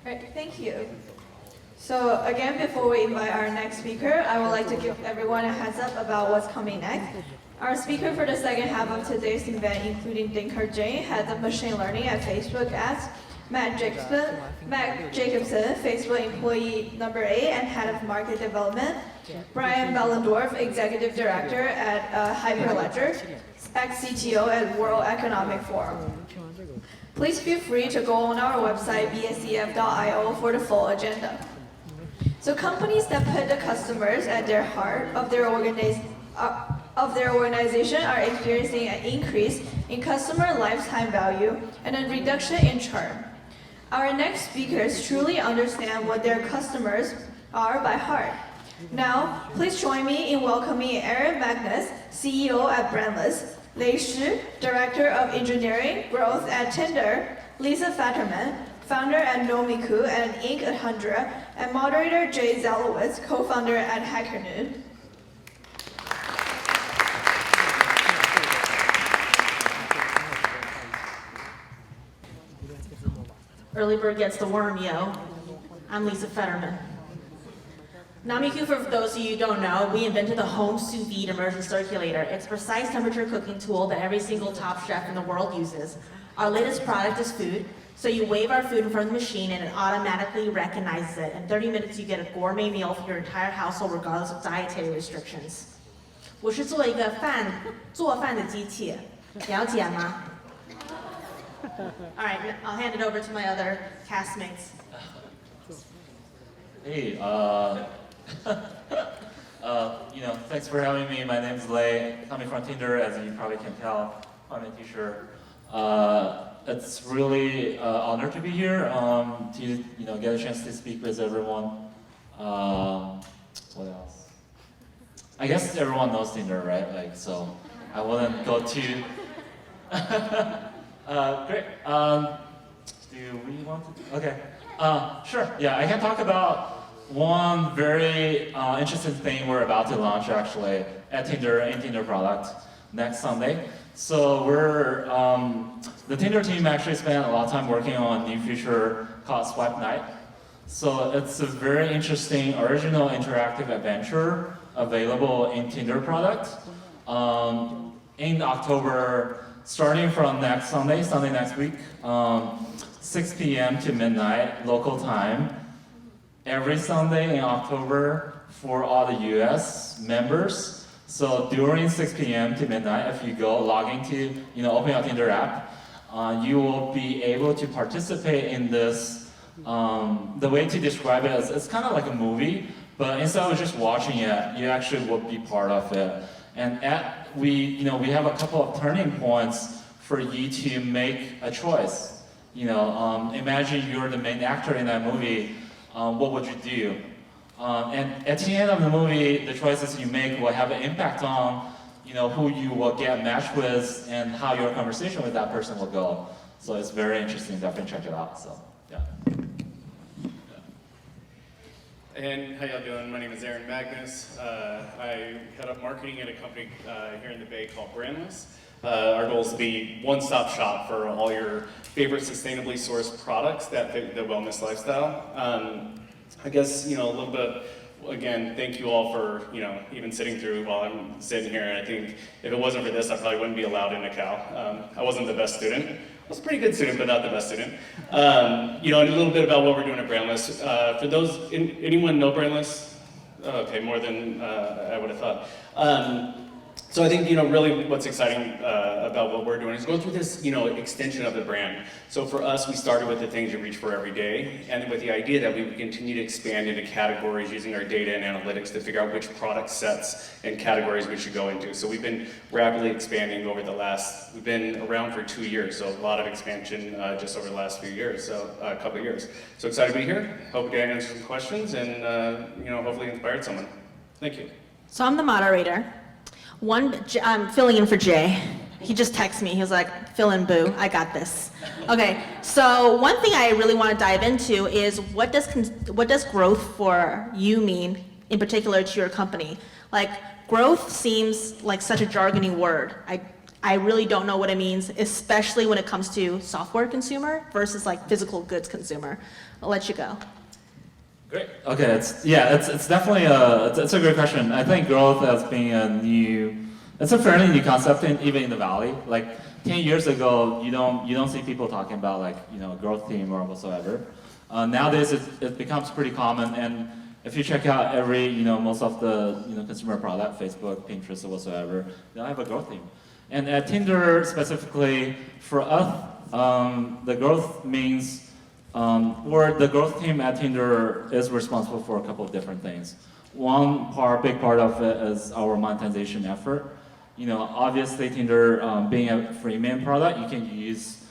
Right, thank you. So again, before we invite our next speaker, I would like to give everyone a heads up about what's coming next. Our speaker for the second half of today's event, including Dinker Jane, head of machine learning at Facebook ads, Matt Jacobson, Facebook employee number 8 and head of market development, Brian Bellendorf, executive director at Hyperledger, ex-CTO at World Economic Forum. Please feel free to go on our website, bsef.io, for the full agenda. So companies that put the customers at their heart of their organization are experiencing an increase in customer lifetime value and a reduction in churn. Our next speakers truly understand what their customers are by heart. Now, please join me in welcoming Aaron Magness, CEO at Brandless, Lei Shi, Director of Engineering Growth at Tinder, Lisa Fetterman, founder at Nomiku and Inc. 100, and moderator Jay Zalowitz, co-founder at HackerNoon. Early bird gets the worm, yo. I'm Lisa Fetterman. Nomiku, for those of you who don't know, we invented the home sous vide immersion circulator. It's a precise temperature cooking tool that every single top chef in the world uses. Our latest product is food, so you wave our food in front of the machine and it automatically recognizes it. In 30 minutes, you get a gourmet meal for your entire household, regardless of dietary restrictions. 我是做一个做饭的机器，了解吗？ All right, I'll hand it over to my other castmates. Hey, thanks for having me. My name is Lei, coming from Tinder, as you probably can tell on my t-shirt. It's really an honor to be here, to get a chance to speak with everyone. What else? I guess everyone knows Tinder, right? So I wouldn't go too. Great. Do we want to? Okay. Sure. Yeah, I can talk about one very interesting thing we're about to launch actually at Tinder in Tinder product next Sunday. So the Tinder team actually spent a lot of time working on a new feature called Swipe Night. So it's a very interesting, original interactive adventure available in Tinder product. In October, starting from next Sunday next week, 6 p.m. to midnight local time, every Sunday in October for all the US members. So during 6 p.m. to midnight, if you go log into, open your Tinder app, you will be able to participate in this. The way to describe it is it's kind of like a movie, but instead of just watching it, you actually will be part of it. And we have a couple of turning points for you to make a choice. Imagine you're the main actor in that movie. What would you do? And at the end of the movie, the choices you make will have an impact on, who you will get matched with and how your conversation with that person will go. So it's very interesting. Definitely check it out. So yeah. And how y'all doing? My name is Aaron Magness. I head up marketing at a company here in the Bay called Brandless. Our goal is to be one-stop shop for all your favorite sustainably sourced products that fit the wellness lifestyle. I guess, a little bit, again, thank you all for, even sitting through while I'm sitting here. And I think if it wasn't for this, I probably wouldn't be allowed into Cal. I wasn't the best student. I was a pretty good student, but not the best student. And a little bit about what we're doing at Brandless. For those, anyone know Brandless? Okay, more than I would have thought. So I think, really what's exciting about what we're doing is go through this, extension of the brand. So for us, we started with the things you reach for every day, and with the idea that we would continue to expand into categories using our data and analytics to figure out which product sets and categories we should go into. So we've been rapidly expanding over we've been around for 2 years, so a lot of expansion just over the last few years, so a couple of years. So excited to be here. Hope to answer some questions and, hopefully inspired someone. Thank you. So I'm the moderator. I'm filling in for Jay. He just texted me. He was like, fill in, boo. I got this. Okay, so one thing I really want to dive into is what does growth for you mean, in particular to your company? Like, growth seems like such a jargony word. I really don't know what it means, especially when it comes to software consumer versus like physical goods consumer. I'll let you go. Great. Okay, it's definitely it's a great question. I think growth has been it's a fairly new concept even in the Valley. Like 10 years ago, you don't see people talking about like a growth team or whatsoever. Nowadays, it becomes pretty common, and if you check out most of the consumer product, Facebook, Pinterest, or whatsoever, they'll have a growth team. And at Tinder specifically, for us, the growth means, or the growth team at Tinder is responsible for a couple of different things. Big part of it is our monetization effort. Obviously Tinder being a freemium product, you can use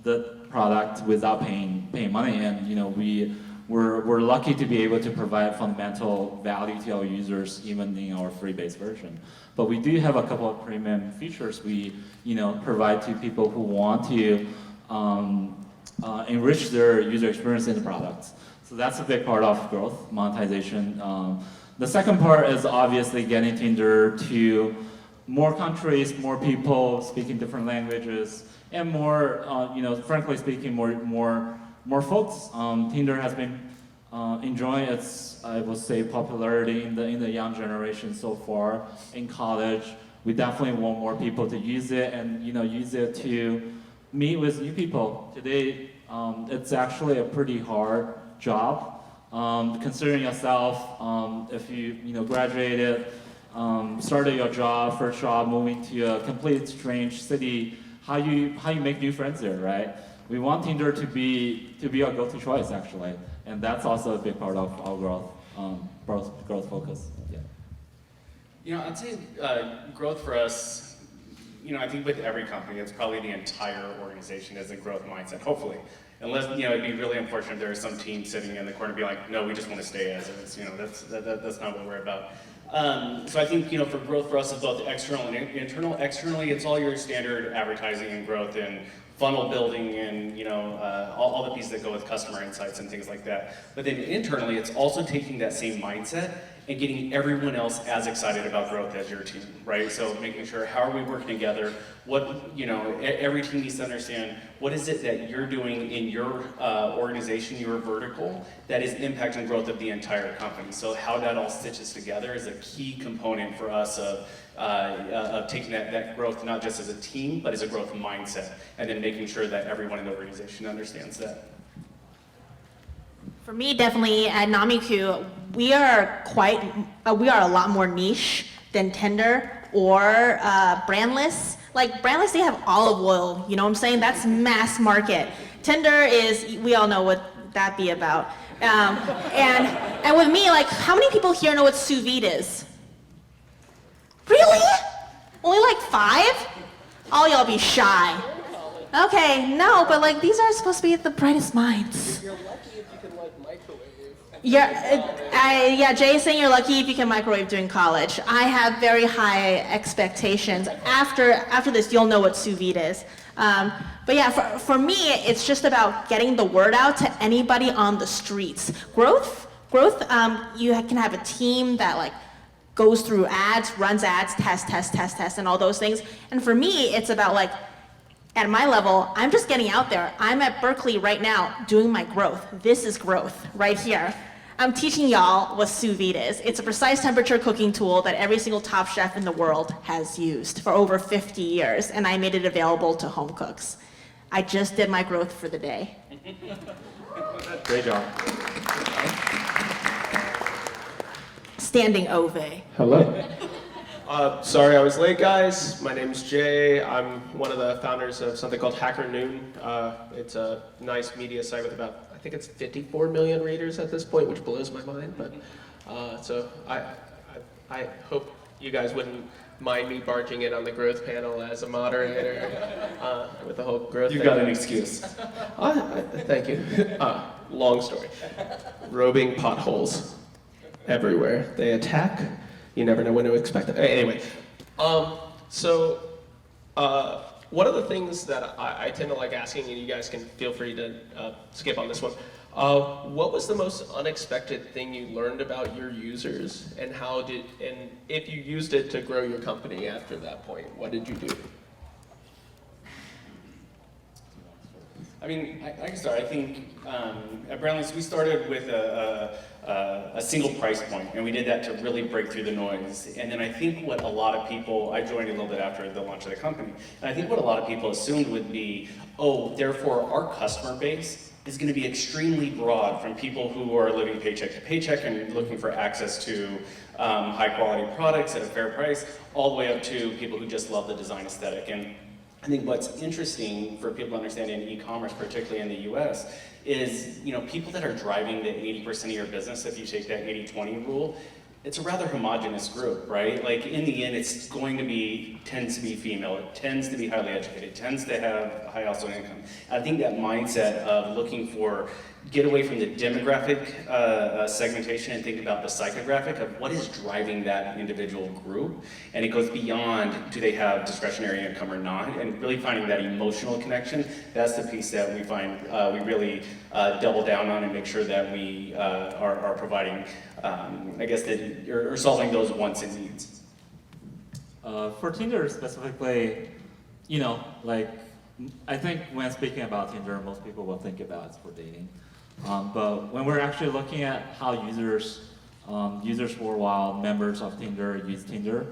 the product without paying money, and we're lucky to be able to provide fundamental value to our users even in our free-based version. But we do have a couple of premium features we provide to people who want to enrich their user experience in the products. So that's a big part of growth, monetization. The second part is obviously getting Tinder to more countries, more people speaking different languages, and more, frankly speaking, more folks. Tinder has been enjoying its, I would say, popularity in the young generation so far. In college, we definitely want more people to use it and use it to meet with new people. Today, it's actually a pretty hard job. Considering yourself, if you graduated, started your first job, moving to a complete strange city, how you make new friends there, right? We want Tinder to be our go-to choice, actually, and that's also a big part of our growth focus. Yeah. I'd say growth for us. I think with every company, it's probably the entire organization has a growth mindset. Hopefully, unless it'd be really unfortunate if there was some team sitting in the corner be like, no, we just want to stay as is. That's not what we're about. So I think for growth for us is both external and internal. Externally, it's all your standard advertising and growth and funnel building and all the pieces that go with customer insights and things like that. But then internally, it's also taking that same mindset and getting everyone else as excited about growth as your team, right? So making sure, how are we working together? What, every team needs to understand, what is it that you're doing in your organization, your vertical, that is impacting growth of the entire company? So how that all stitches together is a key component for us of taking that growth not just as a team, but as a growth mindset, and then making sure that everyone in the organization understands that. For me, definitely at Namiku, we are a lot more niche than Tinder or Brandless. Like Brandless, they have olive oil, you know what I'm saying? That's mass market. Tinder we all know what that be about. And with me, like, how many people here know what sous vide is? Really? Only like 5? All y'all be shy. Okay, no, but like these are supposed to be the brightest minds. You're lucky if you can microwave. Yeah, Jay is saying you're lucky if you can microwave during college. I have very high expectations. After this, you'll know what sous vide is. But yeah, for me, it's just about getting the word out to anybody on the streets. Growth. You can have a team that like goes through ads, runs ads, test, and all those things. And for me, it's about like, at my level, I'm just getting out there. I'm at Berkeley right now doing my growth. This is growth right here. I'm teaching y'all what sous vide is. It's a precise temperature cooking tool that every single top chef in the world has used for over 50 years, and I made it available to home cooks. I just did my growth for the day. Great job. Standing ovation. Hello. Sorry I was late, guys. My name's Jay. I'm one of the founders of something called Hacker Noon. It's a nice media site with about, I think it's 54 million readers at this point, which blows my mind. But so I hope you guys wouldn't mind me barging in on the growth panel as a moderator with the whole growth You've thing. got an excuse. Thank you. Long story. Roving potholes everywhere. They attack. You never know when to expect it. Anyway, so one of the things that I tend to like asking, and you guys can feel free to skip on this one. What was the most unexpected thing you learned about your users, and if you used it to grow your company after that point, what did you do? mean, I can start. I think at Brownlee's we started with a single price point, and we did that to really break through the noise. And then I think what a lot of people, I joined a little bit after the launch of the company, and I think what a lot of people assumed would be, oh, therefore our customer base is going to be extremely broad, from people who are living paycheck to paycheck and looking for access to high quality products at a fair price, all the way up to people who just love the design aesthetic. And I think what's interesting for people to understand in e-commerce, particularly in the US, is people that are driving the 80% of your business, if you take that 80-20 rule, it's a rather homogenous group, right? Like in the end, it's going to be, tends to be female, it tends to be highly educated, tends to have a high household income. I think that mindset of looking for, get away from the demographic segmentation and think about the psychographic of what is driving that individual group. And it goes beyond, do they have discretionary income or not? And really finding that emotional connection, that's the piece that we find we really double down on and make sure that we are providing, I guess, or solving those wants and needs. For Tinder specifically, I think when speaking about Tinder, most people will think about it's for dating. But when we're actually looking at how users worldwide, members of Tinder, use Tinder,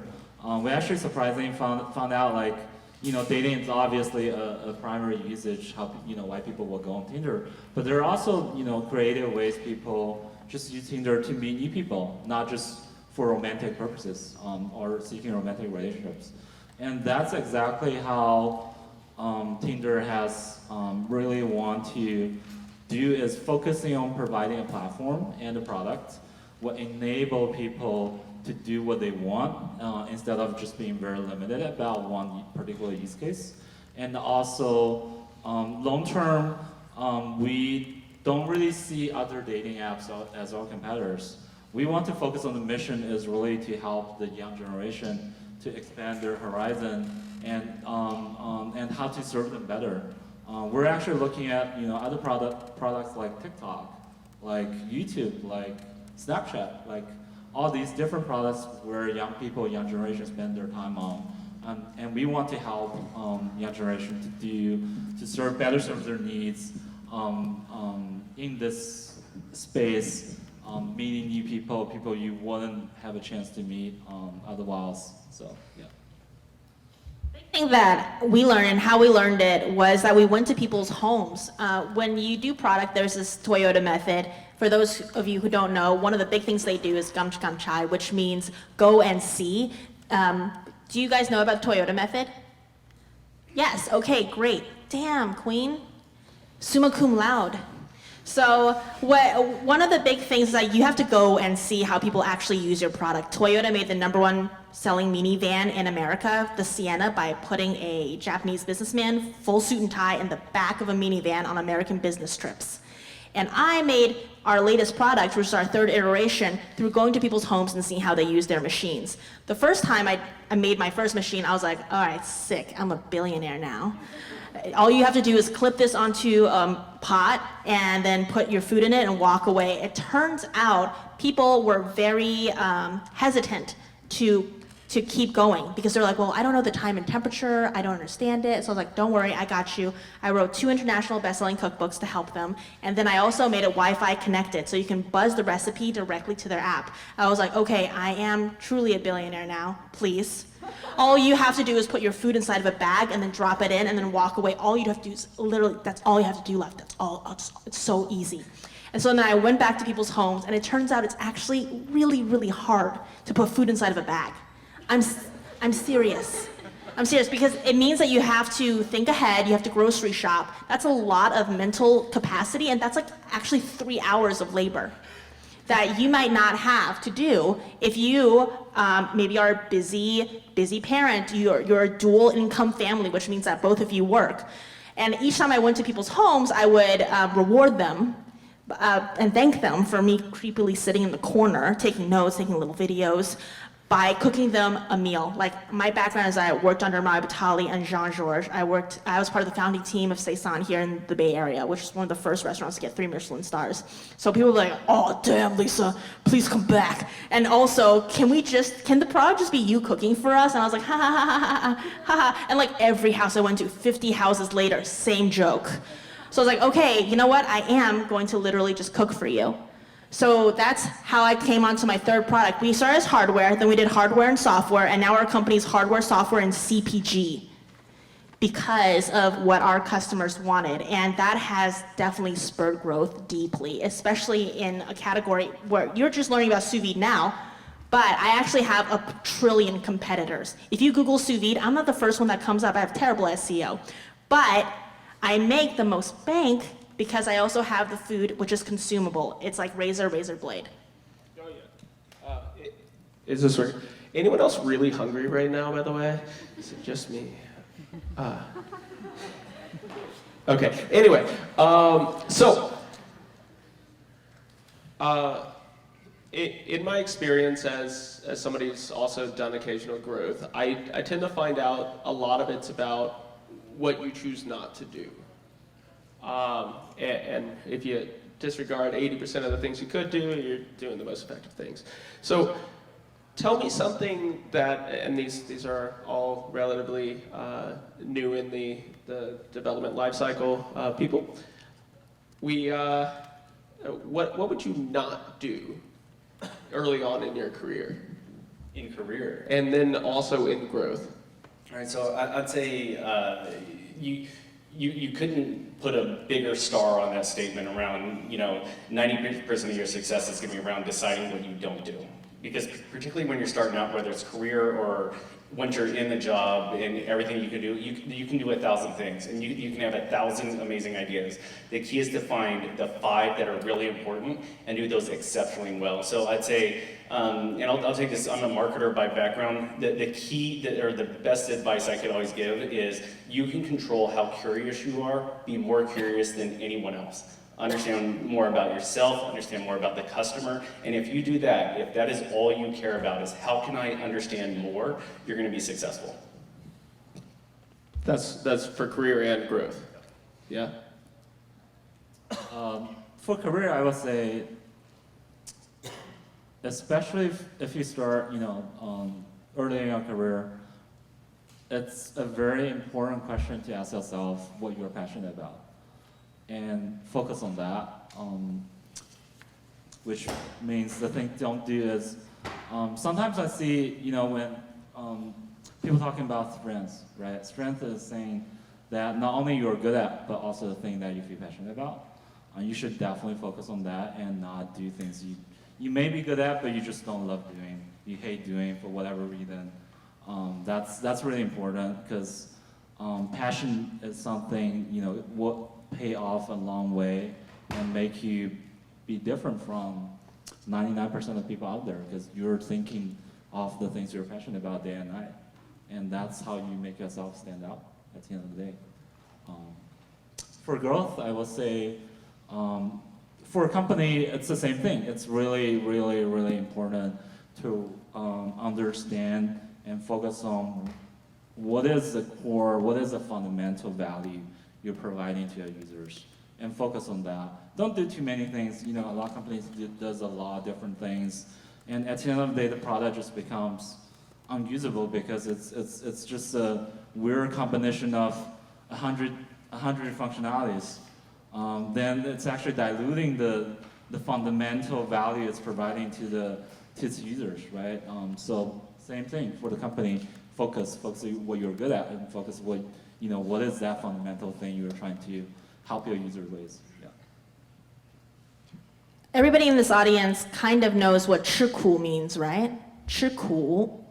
we actually surprisingly found out dating is obviously a primary usage, why people will go on Tinder. But there are also creative ways people just use Tinder to meet new people, not just for romantic purposes or seeking romantic relationships. And that's exactly how Tinder has really want to do, is focusing on providing a platform and a product will enable people to do what they want instead of just being very limited about one particular use case. And also, long term, we don't really see other dating apps as our competitors. We want to focus on the mission is really to help the young generation to expand their horizon and how to serve them better. We're actually looking at other products like TikTok, like YouTube, like Snapchat, like all these different products where young people, young generation spend their time on. And we want to help young generation to better serve their needs in this space, meeting new people you wouldn't have a chance to meet otherwise. So yeah. The thing that we learned and how we learned it was that we went to people's homes. When you do product, there's this Toyota method. For those of you who don't know, one of the big things they do is gamchgamchai, which means go and see. Do you guys know about the Toyota method? Yes, okay, great. Damn, queen. Summa cum laude. So one of the big things is that you have to go and see how people actually use your product. Toyota made the #1 selling minivan in America, the Sienna, by putting a Japanese businessman, full suit and tie, in the back of a minivan on American business trips. And I made our latest product, which is our 3rd iteration, through going to people's homes and seeing how they use their machines. The first time I made my first machine, I was like, all right, sick, I'm a billionaire now. All you have to do is clip this onto a pot and then put your food in it and walk away. It turns out people were very hesitant to keep going because they're like, well, I don't know the time and temperature, I don't understand it. So I was like, don't worry, I got you. I wrote 2 international best-selling cookbooks to help them. And then I also made it Wi-Fi connected so you can buzz the recipe directly to their app. I was like, okay, I am truly a billionaire now, please. All you have to do is put your food inside of a bag and then drop it in and then walk away. All you have to do is literally, that's all you have to do left. That's all, it's so easy. And so then I went back to people's homes and it turns out it's actually really, really hard to put food inside of a bag. I'm serious. I'm serious because it means that you have to think ahead, you have to grocery shop. That's a lot of mental capacity and that's like actually 3 hours of labor that you might not have to do if you maybe are a busy parent, you're a dual income family, which means that both of you work. And each time I went to people's homes, I would reward them and thank them for me creepily sitting in the corner, taking notes, taking little videos, by cooking them a meal. Like my background is I worked under Mario Batali and Jean-Georges. I was part of the founding team of Seisan here in the Bay Area, which is one of the first restaurants to get 3 Michelin stars. So people were like, oh damn Lisa, please come back. And also, can the product just be you cooking for us? And I was like, ha ha ha ha ha ha ha. And like every house I went to, 50 houses later, same joke. So I was like, okay, you know what? I am going to literally just cook for you. So that's how I came onto my third product. We started as hardware, then we did hardware and software, and now our company's hardware, software, and CPG because of what our customers wanted. And that has definitely spurred growth deeply, especially in a category where you're just learning about sous vide now, but I actually have a trillion competitors. If you Google sous vide, I'm not the first one that comes up. I have terrible SEO. But I make the most bank because I also have the food, which is consumable. It's like razor blade. Oh, yeah. Is this working? Anyone else really hungry right now, by the way? Is it just me? Okay, anyway, in my experience as somebody who's also done occasional growth, I tend to find out a lot of it's about what you choose not to do. And if you disregard 80% of the things you could do, you're doing the most effective things. So tell me something that, and these are all relatively new in the development life cycle, people. What would you not do early on in your career? In career. And then also in growth. All right, so I'd say you couldn't put a bigger star on that statement around, 90% of your success is going to be around deciding what you don't do. Because particularly when you're starting out, whether it's career or once you're in the job and everything you can do, you can do 1,000 things and you can have 1,000 amazing ideas. The key is to find the 5 that are really important and do those exceptionally well. So I'd say, and I'll take this, I'm a marketer by background, the key or the best advice I could always give is you can control how curious you are, be more curious than anyone else. Understand more about yourself, understand more about the customer, and if you do that, if that is all you care about is how can I understand more, you're going to be successful. That's for career and growth. Yeah? For career, I would say, especially if you start, early in your career, it's a very important question to ask yourself what you're passionate about. And focus on that, which means the thing don't do is, sometimes I see, when people talking about strengths, right? Strength is saying that not only you're good at, but also the thing that you feel passionate about. You should definitely focus on that and not do things you may be good at, but you just don't love doing, you hate doing for whatever reason. That's really important because passion is something, what pay off a long way and make you be different from 99% of people out there because you're thinking of the things you're passionate about day and night. And that's how you make yourself stand out at the end of the day. For growth, I would say, for a company, it's the same thing. It's really, really, really important to understand and focus on what is the core, what is the fundamental value you're providing to your users, and focus on that. Don't do too many things. A lot of companies does a lot of different things, and at the end of the day, the product just becomes unusable because it's just a weird combination of 100 functionalities. Then it's actually diluting the fundamental value it's providing to its users, right? So same thing for the company. Focus what you're good at, and focus what is that fundamental thing you're trying to help your user with. Yeah. Everybody in this audience kind of knows what 吃苦 means, right? 吃苦.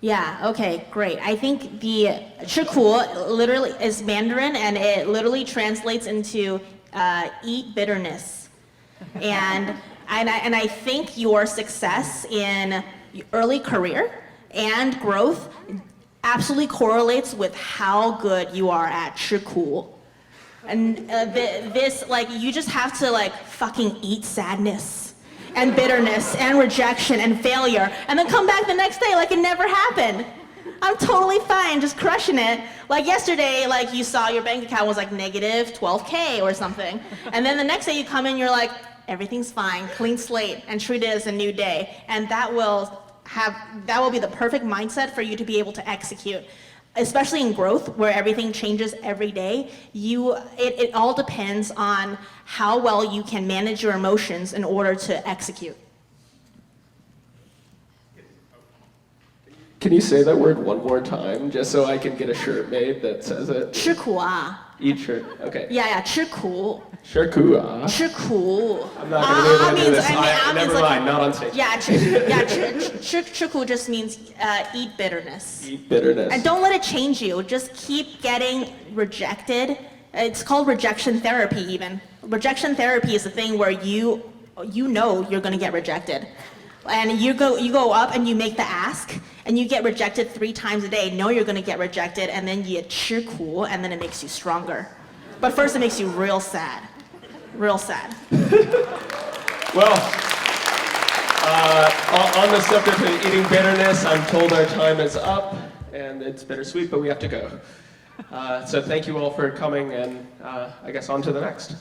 Yeah, okay, great. I think the 吃苦 literally is Mandarin and it literally translates into eat bitterness. And I think your success in early career and growth absolutely correlates with how good you are at 吃苦. And you just have to fucking eat sadness and bitterness and rejection and failure and then come back the next day like it never happened. I'm totally fine, just crushing it. Like yesterday, you saw your bank account was negative 12K or something. And then the next day you come in, you're like, everything's fine, clean slate, and treat it as a new day. And that will be the perfect mindset for you to be able to execute. especially in growth where everything changes every day, it all depends on how well you can manage your emotions in order to execute. Can you say that word one more time, just so I can get a shirt made that says it? 吃苦啊. Eat shirt. Okay. Yeah, 吃苦. 吃苦啊. 吃苦. I'm not gonna be able to do this. means Never like- mind. Not on stage. Yeah, 吃苦 just means eat bitterness. Eat bitterness. And don't let it change you. Just keep getting rejected. It's called rejection therapy even. Rejection therapy is a thing where you know you're gonna get rejected. And you go up and you make the ask, and you get rejected 3 times a day, know you're gonna get rejected, and then you 吃苦, and then it makes you stronger. But first it makes you real sad. Real sad. Well, on the subject of eating bitterness, I'm told our time is up, and it's bittersweet, but we have to go. So thank you all for coming, and I guess on to the next.